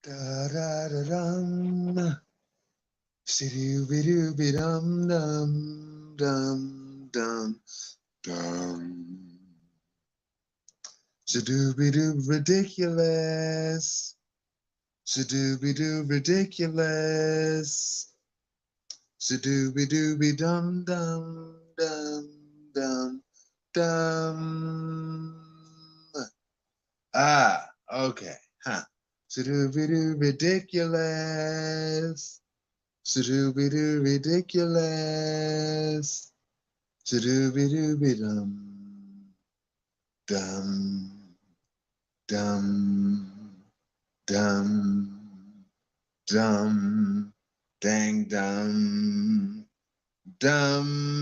Da da da dum. Shidoo doo be dum dum dum dum dum. Shadooby doo ridiculous. Shadooby doo ridiculous. Shadooby dooby dum dum dum dum dum. Ah, okay, huh. Shadooby doo ridiculous. Shadooby doo ridiculous. Shadooby dooby dum dum dum dum dum dang dum dum.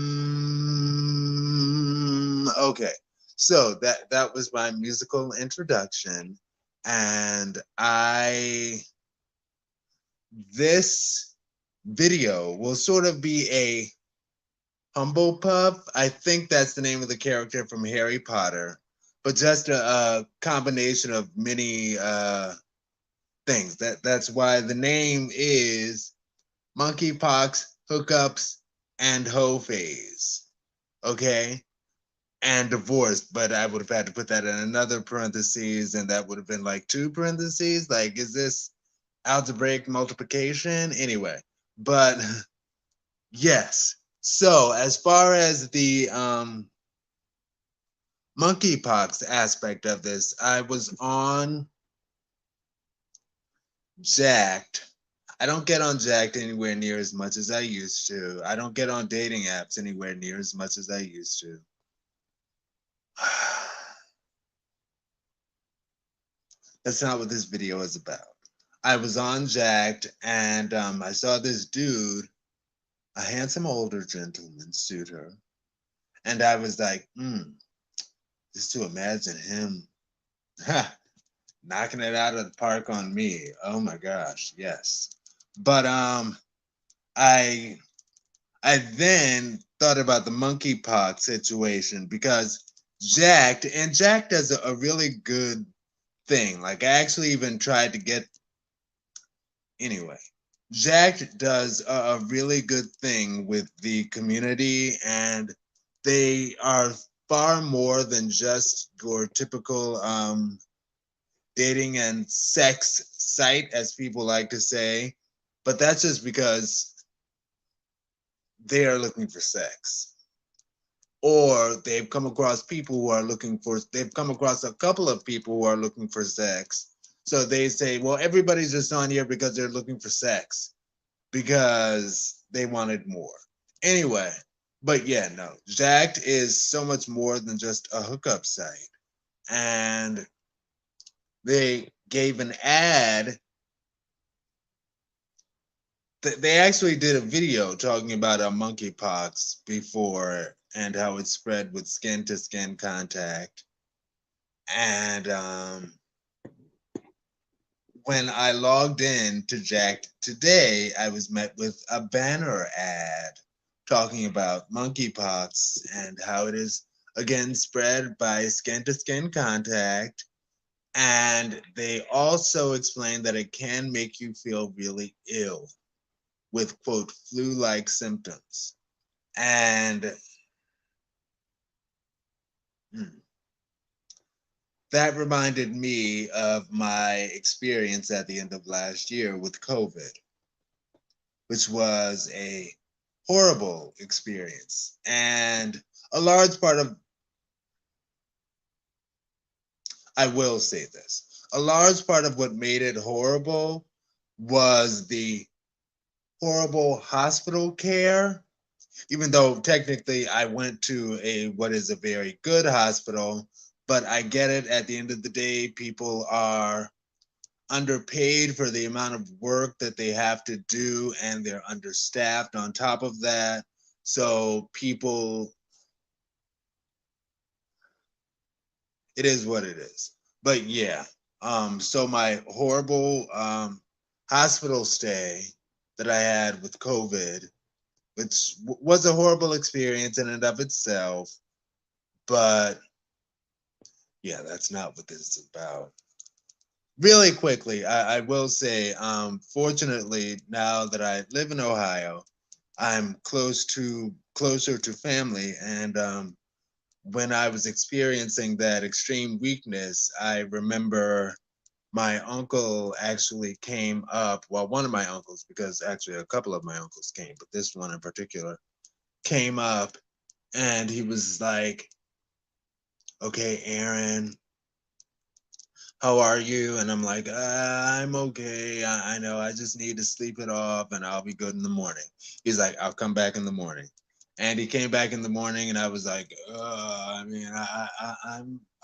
Okay, so that was my musical introduction, and I this video will sort of be a humble pup. I think that's the name of the character from Harry Potter, but just a combination of many things. That's why the name is monkeypox, hookups, and hoe phase. Okay? And divorce, but I would have had to put that in another parentheses, and that would have been like two parentheses. Like, is this algebraic multiplication? Anyway, but yes. So as far as the monkeypox aspect of this, I was on Jacked. I don't get on Jacked anywhere near as much as I used to. I don't get on dating apps anywhere near as much as I used to. That's not what this video is about. I was on Jacked and I saw this dude, a handsome older gentleman suitor, and I was like, just to imagine him knocking it out of the park on me. Oh my gosh, yes. But I then thought about the monkeypox situation because Jack does a really good thing. Like I actually even tried to get anyway. Jack does a really good thing with the community, and they are far more than just your typical dating and sex site, as people like to say. But that's just because they are looking for sex. Or they've come across people who are looking for, they've come across a couple of people who are looking for sex. So they say, well, everybody's just on here because they're looking for sex because they wanted more. Anyway, but yeah, no, Jacked is so much more than just a hookup site. And they gave an ad. They actually did a video talking about monkeypox before and how it spread with skin to skin contact. And when I logged in to Jack today, I was met with a banner ad talking about monkeypox and how it is again spread by skin to skin contact. And they also explained that it can make you feel really ill with quote flu-like symptoms. And that reminded me of my experience at the end of last year with COVID, which was a horrible experience. And a large part of, I will say this, a large part of what made it horrible was the horrible hospital care. Even though technically I went to a what is a very good hospital, but I get it. At the end of the day, people are underpaid for the amount of work that they have to do, and they're understaffed on top of that. So people, it is what it is. But yeah, so my horrible hospital stay that I had with COVID, which was a horrible experience in and of itself, but yeah, that's not what this is about. really quickly, I will say, fortunately, now that I live in Ohio, I'm closer to family, and when I was experiencing that extreme weakness, I remember my uncle actually came up. Well, one of my uncles, because actually a couple of my uncles came, but this one in particular came up, and he was like, "Okay, Aaron, how are you?" And I'm like, I'm okay. I know. I just need to sleep it off, and I'll be good in the morning. He's like, I'll come back in the morning. And he came back in the morning, and I was like, I mean,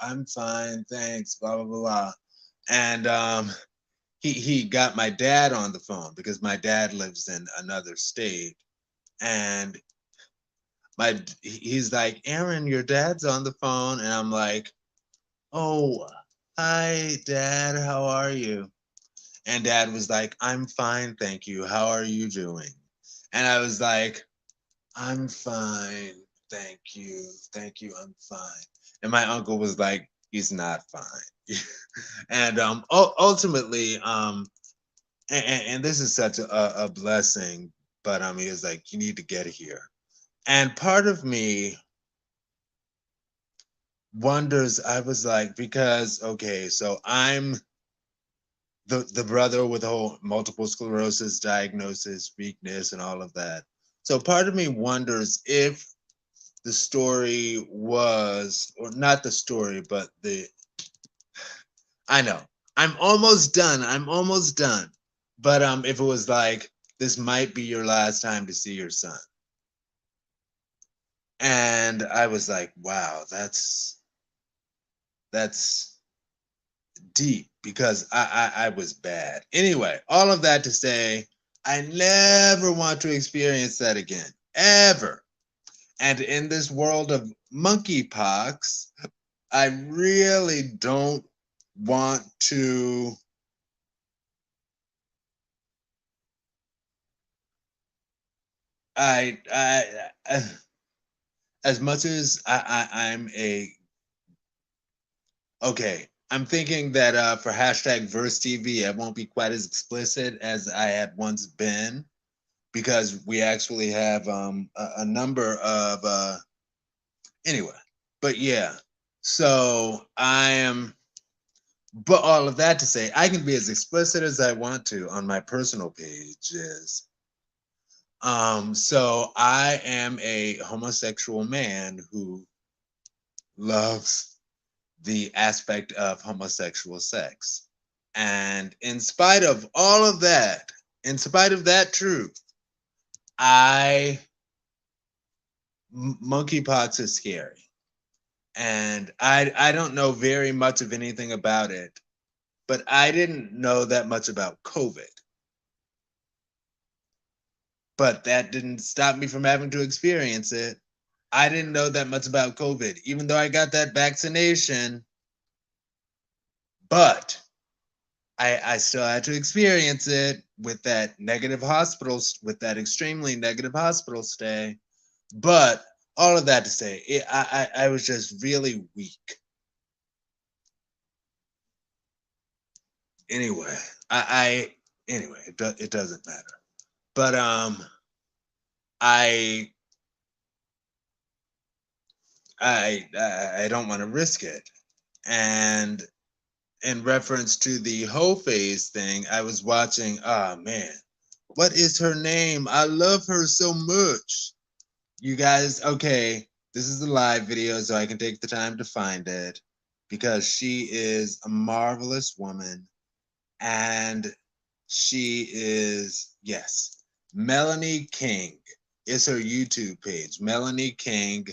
I'm fine, thanks, blah blah blah. And he got my dad on the phone because my dad lives in another state, and he's like, Aaron, your dad's on the phone, and I'm like, oh, hi, Dad, how are you? And Dad was like, I'm fine, thank you. How are you doing? And I was like, I'm fine, thank you, I'm fine. And my uncle was like, he's not fine. And ultimately, and this is such a blessing, but he was like, you need to get here. And part of me wonders, I was like, because okay, so I'm the brother with the whole multiple sclerosis diagnosis, weakness, and all of that. So part of me wonders if the story was, or not the story, but the, I know, I'm almost done. I'm almost done. But if it was like, this might be your last time to see your son. And I was like, wow, that's deep because I was bad. Anyway, all of that to say, I never want to experience that again, ever. And in this world of monkeypox, I really don't want to. I as much as I'm a, okay, I'm thinking that for hashtag Verse TV, I won't be quite as explicit as I had once been, because we actually have a number of anyway. But yeah, so I am. But all of that to say, I can be as explicit as I want to on my personal pages. So I am a homosexual man who loves the aspect of homosexual sex. And in spite of all of that, in spite of that truth, I monkeypox is scary. And I don't know very much of anything about it, but I didn't know that much about COVID. But that didn't stop me from having to experience it. I didn't know that much about COVID, even though I got that vaccination, but I still had to experience it with that negative hospital, with that extremely negative hospital stay. But all of that to say, I was just really weak. Anyway, anyway, it doesn't matter. But I I don't want to risk it. And in reference to the whole phase thing, I was watching. Oh man, what is her name? I love her so much. You guys, okay, this is a live video, so I can take the time to find it because she is a marvelous woman, and she is, yes, Melanie King is her YouTube page. Melanie King,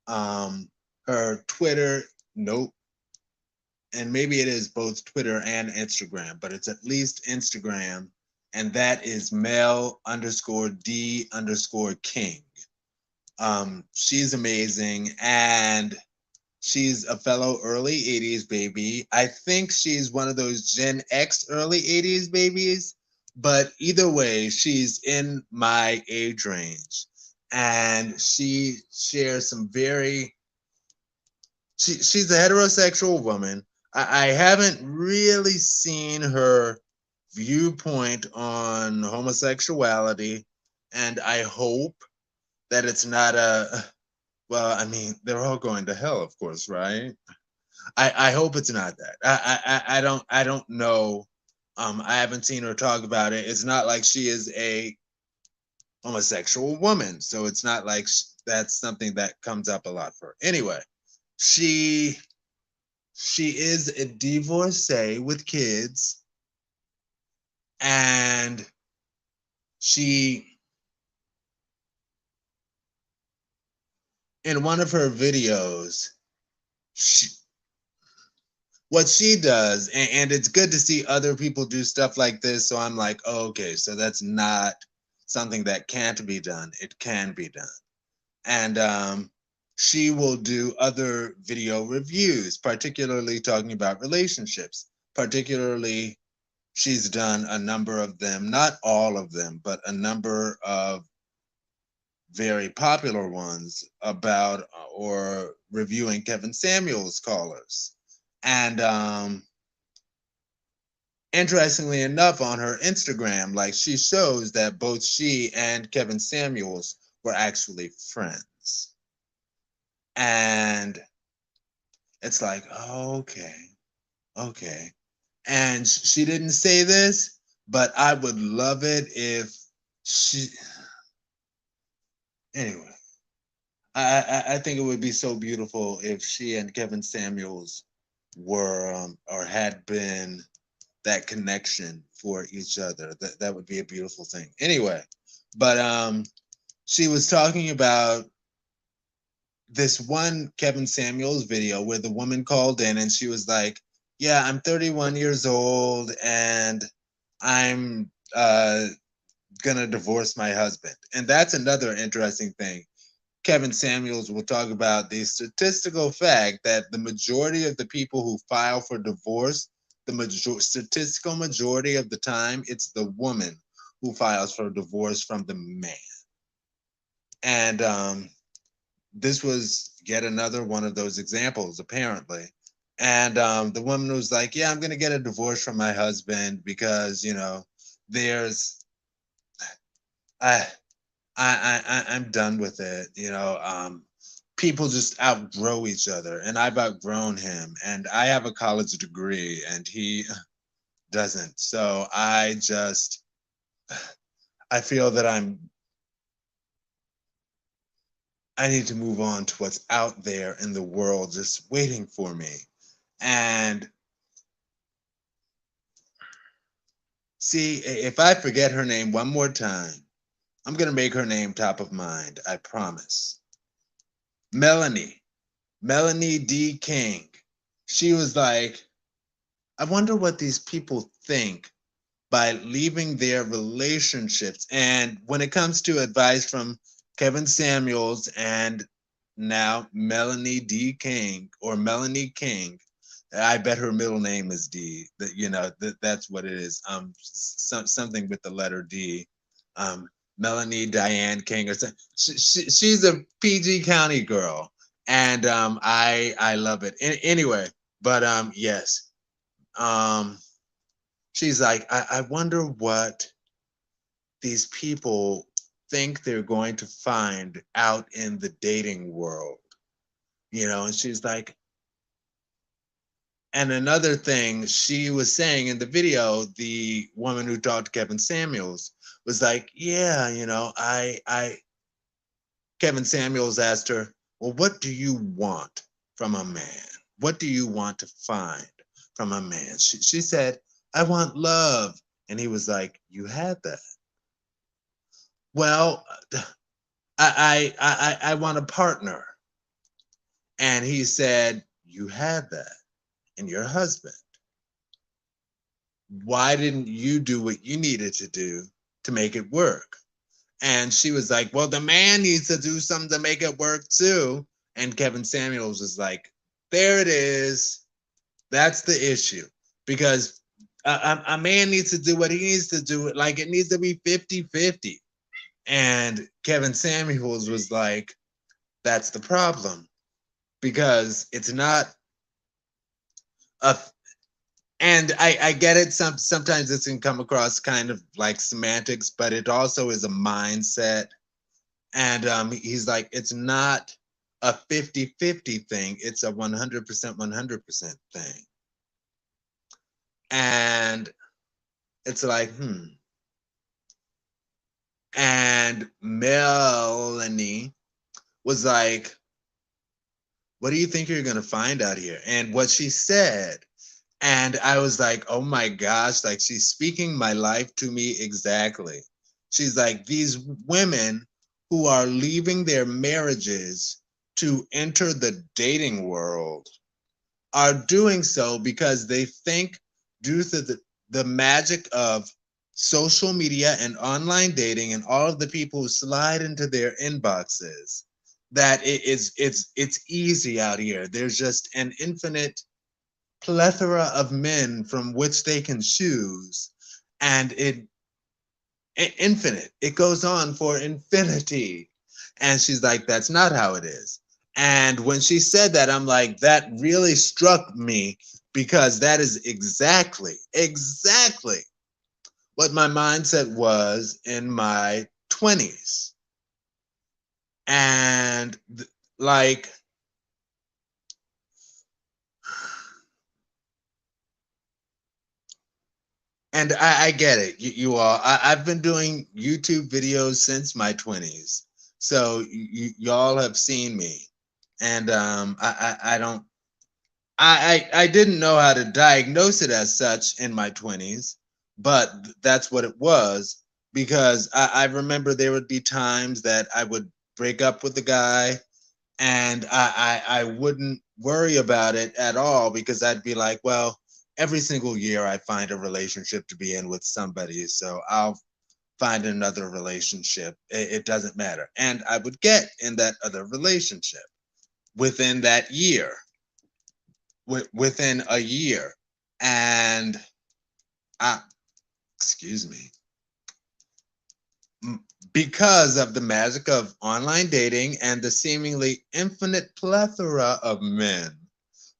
um, her Twitter, nope, and maybe it is both Twitter and Instagram, but it's at least Instagram, and that is Mel underscore D underscore King. She's amazing, and she's a fellow early 80s baby. I think she's one of those Gen X early 80s babies, but either way, she's in my age range. And she shares some very, she's a heterosexual woman. I haven't really seen her viewpoint on homosexuality, and I hope that it's not a, well, I mean, they're all going to hell, of course, right? I hope it's not that. I don't know. I haven't seen her talk about it. It's not like she is a homosexual woman, so it's not like that's something that comes up a lot for her. Anyway, she she is a divorcee with kids, and she, in one of her videos, she, what she does, and it's good to see other people do stuff like this. So I'm like, oh, okay, so that's not something that can't be done. It can be done. And she will do other video reviews, particularly talking about relationships. Particularly, she's done a number of them, not all of them, but a number of very popular ones about or reviewing Kevin Samuels callers. And interestingly enough, on her Instagram, like she shows that both she and Kevin Samuels were actually friends. And it's like, oh, okay, okay. And she didn't say this, but I would love it if she, anyway, I think it would be so beautiful if she and Kevin Samuels were or had been that connection for each other. That would be a beautiful thing. Anyway, but she was talking about this one Kevin Samuels video where the woman called in and she was like, "Yeah, I'm 31 years old and I'm gonna divorce my husband." And that's another interesting thing. Kevin Samuels will talk about the statistical fact that the majority of the people who file for divorce, statistical majority of the time, it's the woman who files for divorce from the man. And this was yet another one of those examples, apparently. And the woman was like, "Yeah, I'm going to get a divorce from my husband because, there's, I, I'm done with it. People just outgrow each other, and I've outgrown him, and I have a college degree, and he doesn't. So I feel that I need to move on to what's out there in the world just waiting for me." And see, if I forget her name one more time, I'm going to make her name top of mind. I promise. Melanie. Melanie D. King. She was like, "I wonder what these people think by leaving their relationships." And when it comes to advice from Kevin Samuels and now Melanie D. King or Melanie King, I bet her middle name is D. That's what it is. Something with the letter D. Um, Melanie Diane King or something. She's a PG County girl, and I love it. Anyway, but yes, um, she's like, I wonder what these people think they're going to find out in the dating world, and she's like, and another thing she was saying in the video, the woman who talked to Kevin Samuels was like, "Yeah, Kevin Samuels asked her, well, what do you want from a man? What do you want to find from a man?" She said, "I want love." And he was like, "You had that." "Well, I want a partner." And he said, "You had that in your husband. Why didn't you do what you needed to do to make it work?" And she was like, "Well, the man needs to do something to make it work too." And Kevin Samuels was like, "There it is. That's the issue." Because a man needs to do what he needs to do. Like it needs to be 50-50. And Kevin Samuels was like, "That's the problem. Because it's not Uh, and I get it. Sometimes this can come across kind of like semantics, but it also is a mindset. And he's like, it's not a 50-50 thing. It's a 100%, 100% thing. And it's like, And Melanie was like, what do you think you're going to find out here? And what she said, and I was like, oh my gosh, like she's speaking my life to me exactly. She's like, these women who are leaving their marriages to enter the dating world are doing so because they think, due to the magic of social media and online dating and all of the people who slide into their inboxes, that it's easy out here. There's just an infinite plethora of men from which they can choose, and infinite. It goes on for infinity. And she's like, that's not how it is. And when she said that, I'm like, that really struck me, because that is exactly what my mindset was in my 20s. And like, and I get it, you all. I've been doing YouTube videos since my 20s. So y'all have seen me. And I don't, I didn't know how to diagnose it as such in my 20s, but that's what it was. Because I remember there would be times that I would break up with a guy, and I wouldn't worry about it at all, because I'd be like, well, every single year I find a relationship to be in with somebody, so I'll find another relationship. It doesn't matter. And I would get in that other relationship within that year, within a year. And I, excuse me, because of the magic of online dating and the seemingly infinite plethora of men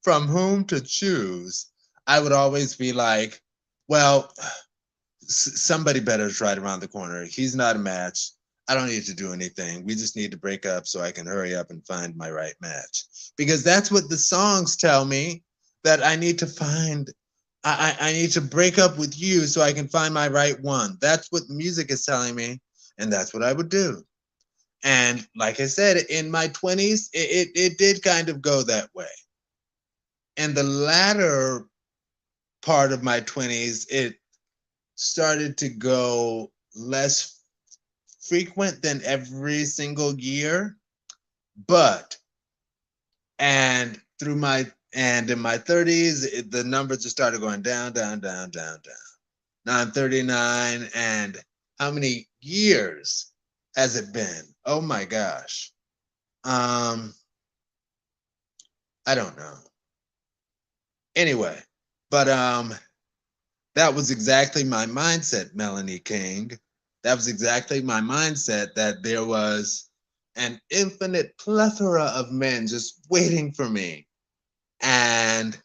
from whom to choose, I would always be like, well, somebody better is right around the corner. He's not a match. I don't need to do anything. We just need to break up so I can hurry up and find my right match. Because that's what the songs tell me, that I need to find. I need to break up with you so I can find my right one. That's what the music is telling me. And that's what I would do. And like I said, in my 20s, it did kind of go that way. In the latter part of my 20s, it started to go less frequent than every single year. But, and through my, and in my 30s, the numbers just started going down, down, down, down, down. Now I'm 39, and how many years has it been? Oh my gosh. Um, I don't know. Anyway, but that was exactly my mindset, Melanie King. That was exactly my mindset, that there was an infinite plethora of men just waiting for me. And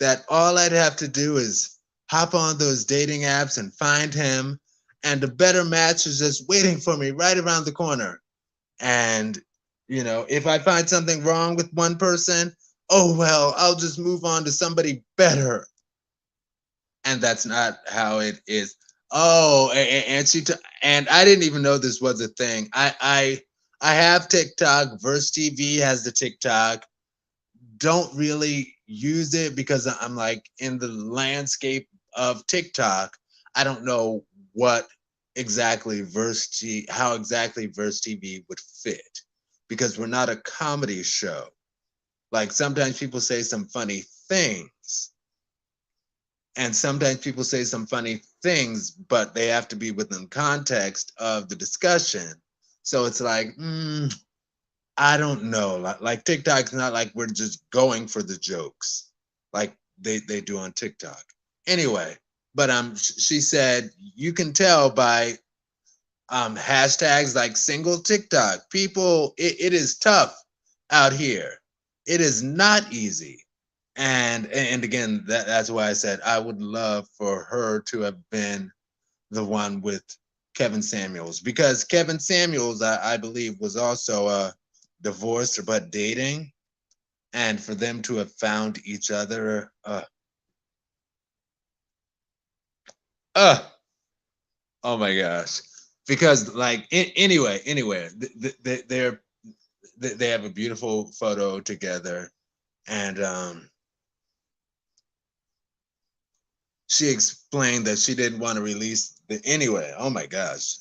that all I'd have to do is hop on those dating apps and find him. And the better match is just waiting for me right around the corner. And, if I find something wrong with one person, oh, well, I'll just move on to somebody better. And that's not how it is. Oh, and I didn't even know this was a thing. I have TikTok. Verse TV has the TikTok. Don't really use it because I'm like, in the landscape of TikTok, I don't know what exactly how exactly Verse TV would fit, because we're not a comedy show. Like, sometimes people say some funny things, and sometimes people say some funny things, but they have to be within context of the discussion. So it's like, I don't know. Like TikTok's not like we're just going for the jokes like they do on TikTok. Anyway, but she said you can tell by hashtags like single TikTok. People, it is tough out here. It is not easy. And again, that's why I said I would love for her to have been the one with Kevin Samuels, because Kevin Samuels, I believe, was also divorced but dating, and for them to have found each other, uh, oh my gosh, because like anyway, they have a beautiful photo together, and she explained that she didn't want to release the anyway. Oh my gosh.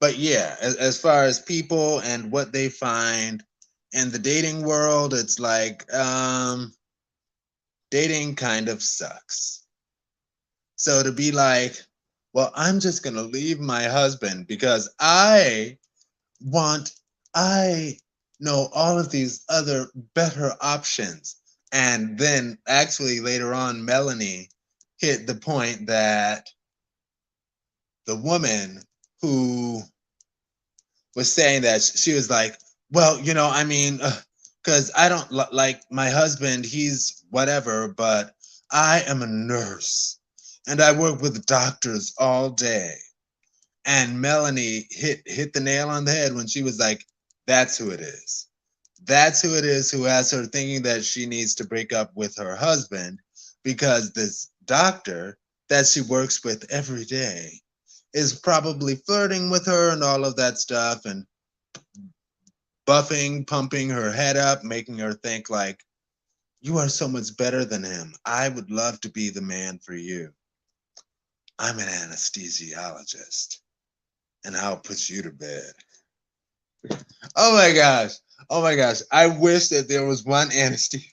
But yeah, as far as people and what they find in the dating world, it's like dating kind of sucks. So to be like, well, I'm just going to leave my husband because want I know all of these other better options. And then actually later on Melanie hit the point that the woman who was saying that she was like, well, I mean, because I don't like my husband, he's whatever, but I am a nurse and I work with doctors all day. And Melanie hit the nail on the head when she was like, that's who it is. That's who it is who has her thinking that she needs to break up with her husband because this doctor that she works with every day is probably flirting with her and all of that stuff and buffing, pumping her head up, making her think like, you are so much better than him. I would love to be the man for you. I'm an anesthesiologist and I'll put you to bed. Oh my gosh. Oh my gosh. I wish that there was one anesthesia.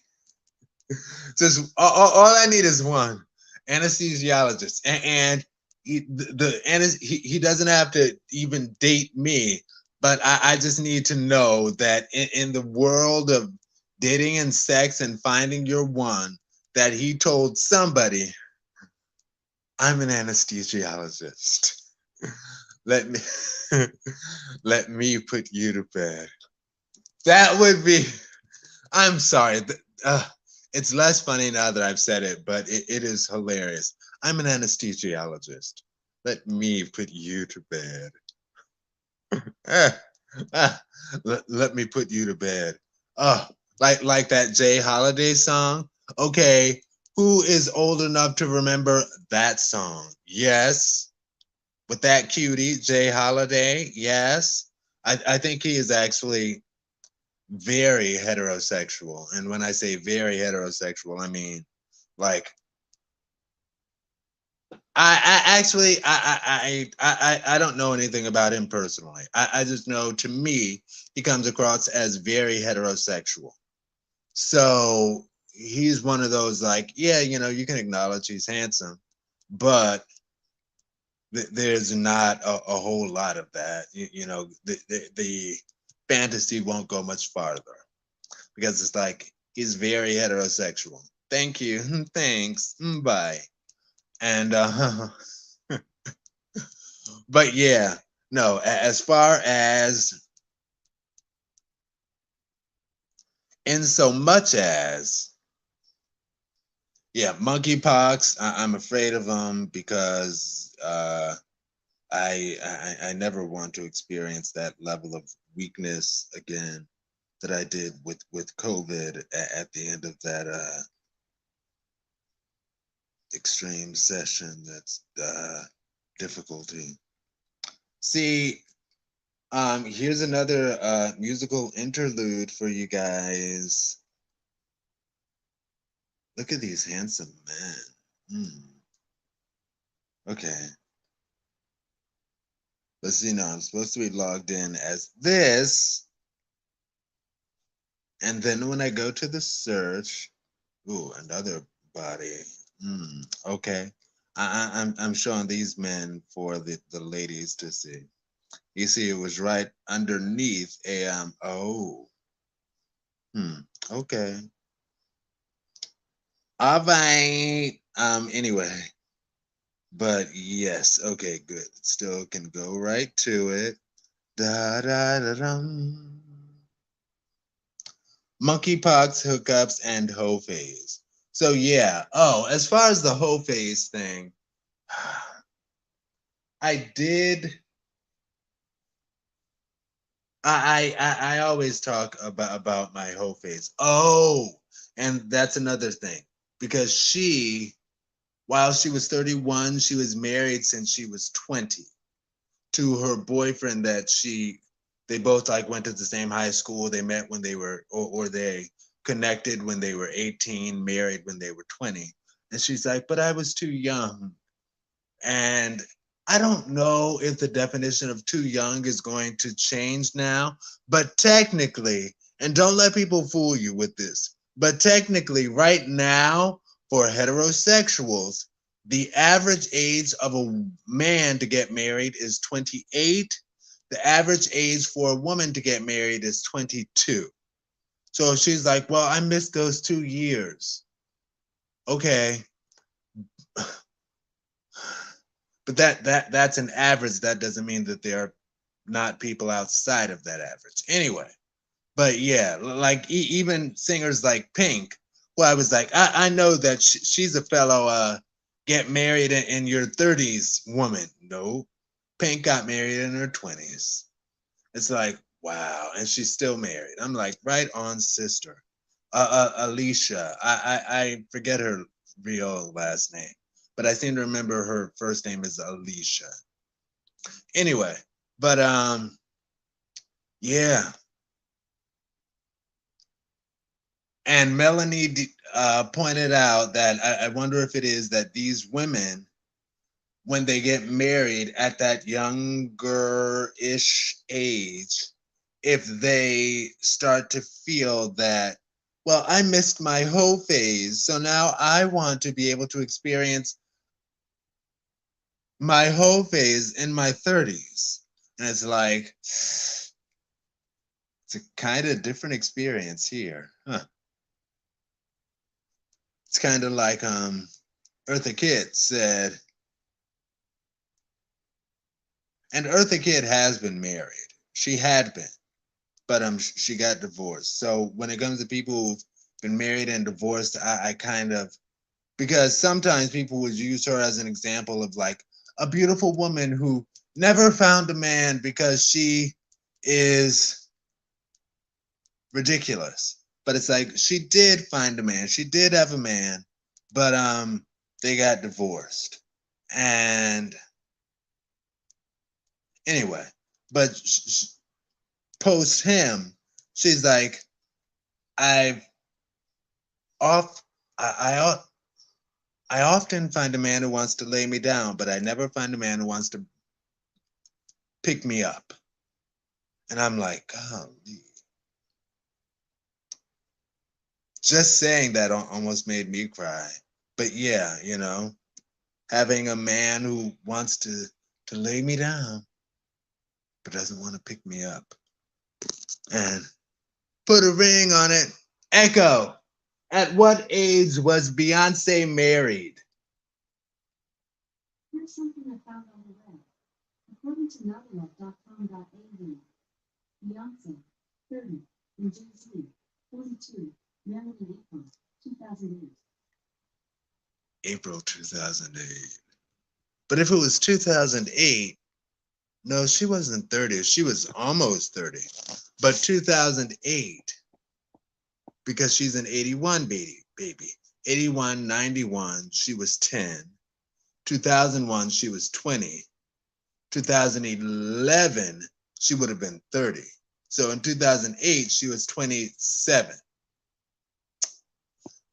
Just all I need is one anesthesiologist, and he doesn't have to even date me, but I just need to know that in the world of dating and sex and finding your one, that he told somebody, I'm an anesthesiologist. Let me let me put you to bed. That would be. I'm sorry. It's less funny now that I've said it, but it is hilarious. I'm an anesthesiologist. Let me put you to bed. Ah, let me put you to bed. Oh, like that Jay Holiday song. Okay, who is old enough to remember that song? Yes, with that cutie Jay Holiday. Yes, I think he is actually very heterosexual. And when I say very heterosexual, I mean like I actually I don't know anything about him personally. I just know to me he comes across as very heterosexual. So he's one of those like, yeah, you can acknowledge he's handsome, but there's not a whole lot of that. The fantasy won't go much farther because it's like he's very heterosexual. Thank you. Thanks. Bye. And but yeah, no, as far as in so much as yeah, monkeypox, I'm afraid of them because I never want to experience that level of weakness again that I did with COVID at the end of that extreme session. That's difficulty. See, here's another musical interlude for you guys. Look at these handsome men. Okay. Let's see now. I'm supposed to be logged in as this. And then when I go to the search, ooh, another body. Okay. I'm showing these men for the ladies to see. You see, it was right underneath a oh. Okay. All right. Anyway. But yes, okay, good. Still can go right to it. Da da da dum. Monkeypox, hookups, and hoe phase. So yeah. Oh, as far as the whole phase thing, I did. I always talk about my whole phase. Oh, and that's another thing because while she was 31, she was married since she was 20 to her boyfriend they both like went to the same high school. They met when they were or they connected when they were 18, married when they were 20. And she's like, "But I was too young." And I don't know if the definition of too young is going to change now, but technically, and don't let people fool you with this, but technically, right now, for heterosexuals, the average age of a man to get married is 28. The average age for a woman to get married is 22. So she's like, "Well, I missed those 2 years." Okay, but that's an average. That doesn't mean that there are not people outside of that average. Anyway, but yeah, like even singers like Pink, who I was like, I know that she's a fellow get married in your 30s woman. No, Pink got married in her 20s. It's like, wow, and she's still married. I'm like, right on, sister. Alicia, I forget her real last name, but I seem to remember her first name is Alicia. Anyway, but yeah. And Melanie pointed out that I wonder if it is that these women, when they get married at that younger-ish age, if they start to feel that, well, I missed my hoe phase, so now I want to be able to experience my hoe phase in my 30s. And it's like, it's a kind of different experience here. Huh. It's kind of like Eartha Kitt said, and Eartha Kitt has been married. She had been, but she got divorced. So when it comes to people who've been married and divorced, I kind of, because sometimes people would use her as an example of like a beautiful woman who never found a man because she is ridiculous. But it's like she did find a man. She did have a man, but they got divorced. And anyway, but post him, she's like, I've off I I often find a man who wants to lay me down, but I never find a man who wants to pick me up. And I'm like, golly. Just saying that almost made me cry. But yeah, having a man who wants to lay me down but doesn't want to pick me up and put a ring on it. Echo. At what age was Beyonce married? Here's something I found on the web. According to novelette.com.au, Beyonce, 30, and Jay-Z, 42, married in April 2008. April 2008. But if it was 2008, no, she wasn't 30. She was almost 30. But 2008, because she's an 81 baby. 81, 91, she was 10. 2001, she was 20. 2011, she would have been 30. So in 2008, she was 27.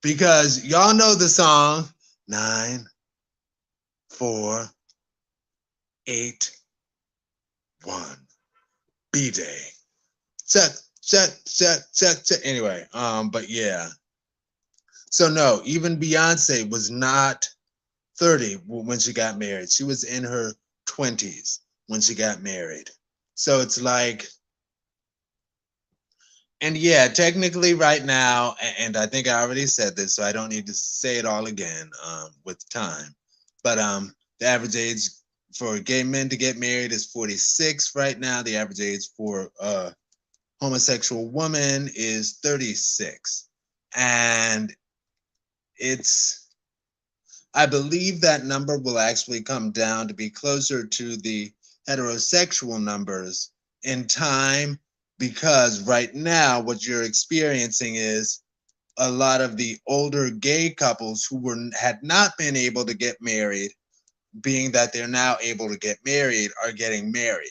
Because y'all know the song 9, 4, 8, 1, B-Day. Check, check, check, check, check. Anyway, but yeah. So no, even Beyonce was not 30 when she got married. She was in her 20s when she got married. So it's like, and yeah, technically right now, and I think I already said this, so I don't need to say it all again with time. But the average age for gay men to get married is 46 right now. The average age for homosexual woman is 36. And it's I believe that number will actually come down to be closer to the heterosexual numbers in time, because right now what you're experiencing is a lot of the older gay couples who had not been able to get married, being that they're now able to get married, are getting married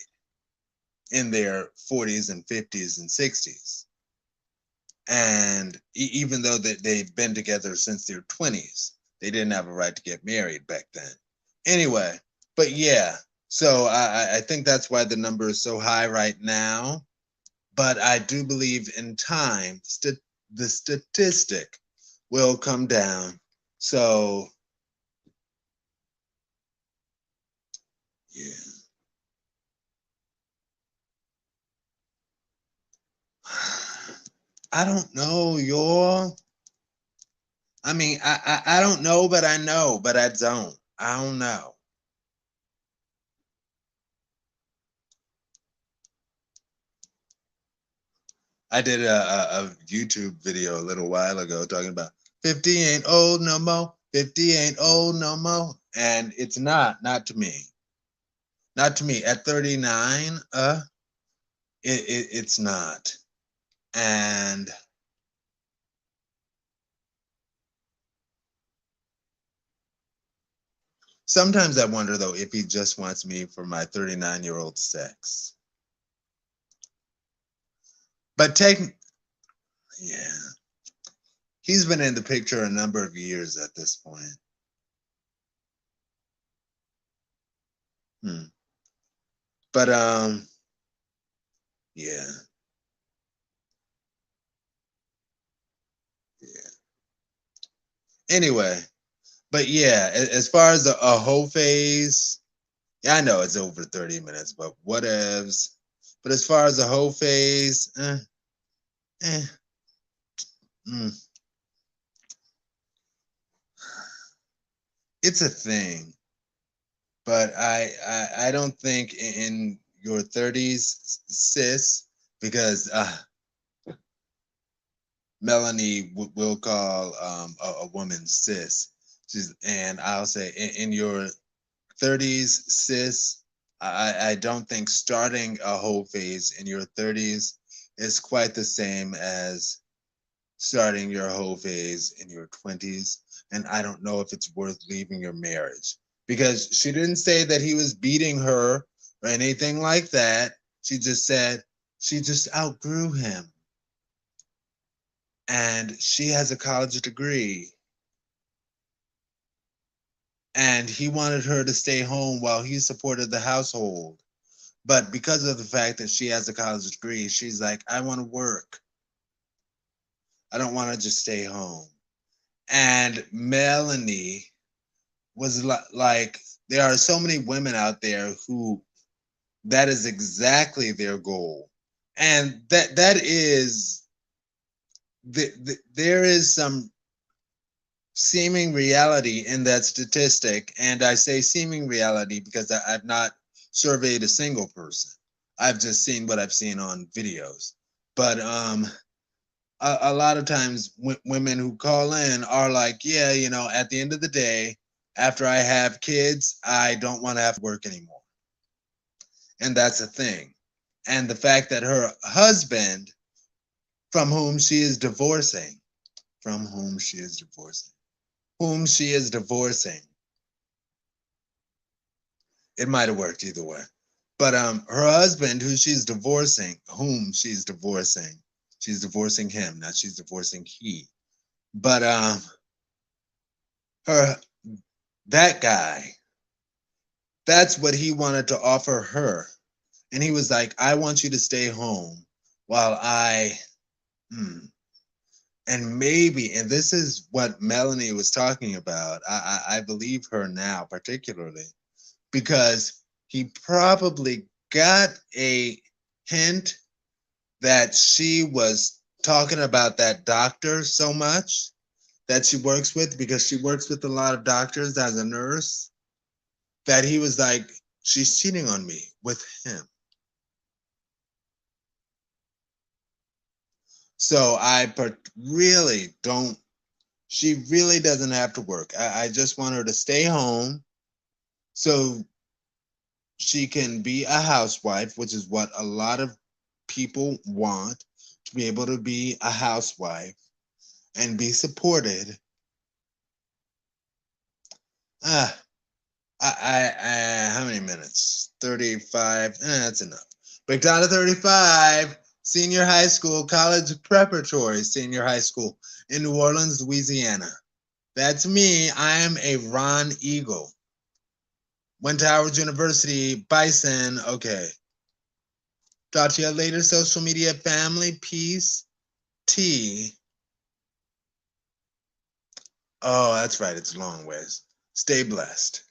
in their 40s and 50s and 60s. And even though they've been together since their 20s, they didn't have a right to get married back then. Anyway, but yeah, so I think that's why the number is so high right now. But I do believe in time, the statistic will come down. So, yeah. I don't know, y'all. I mean, I don't know, but I know, but I don't. I don't know. I did a YouTube video a little while ago talking about 50 ain't old no more. 50 ain't old no more. And it's not to me. Not to me. At 39, it's not. And sometimes I wonder though if he just wants me for my 39-year-old sex. But yeah. He's been in the picture a number of years at this point. Hmm. But yeah. Yeah. Anyway, but yeah, as far as a whole phase, yeah, I know it's over 30 minutes, but whatevs. But as far as a whole phase, eh, mm, it's a thing. But I don't think in your 30s, sis, because Melanie will call a woman sis. And I'll say in your 30s, sis, I don't think starting a whole phase in your 30s is quite the same as starting your whole phase in your 20s. And I don't know if it's worth leaving your marriage, because she didn't say that he was beating her or anything like that. She just said she just outgrew him. And she has a college degree. And he wanted her to stay home while he supported the household. But because of the fact that she has a college degree, she's like, I want to work. I don't want to just stay home. And Melanie was like, there are so many women out there who that is exactly their goal. And that is, there is some seeming reality in that statistic. And I say seeming reality because I've not surveyed a single person. I've just seen what I've seen on videos. But a lot of times women who call in are like, yeah, at the end of the day, after I have kids, I don't want to have to work anymore. And that's a thing. And the fact that her husband, from whom she is divorcing, from whom she is divorcing, whom she is divorcing, it might have worked either way. But her husband, whom she's divorcing him, not she's divorcing he. But her that guy, that's what he wanted to offer her. And he was like, I want you to stay home while and maybe, and this is what Melanie was talking about. I believe her now, particularly, because he probably got a hint that she was talking about that doctor so much that she works with, because she works with a lot of doctors as a nurse, that he was like, she's cheating on me with him. So I really don't She really doesn't have to work. I just want her to stay home so she can be a housewife, which is what a lot of people want, to be able to be a housewife and be supported. Ah, how many minutes? 35. That's enough. Break down to 35. Senior high school, college preparatory senior high school in New Orleans, Louisiana. That's me. I am a Ron Eagle. Went to Howard University, Bison. Okay. Talk to you later, social media family. Peace. T. Oh, that's right. It's a long ways. Stay blessed.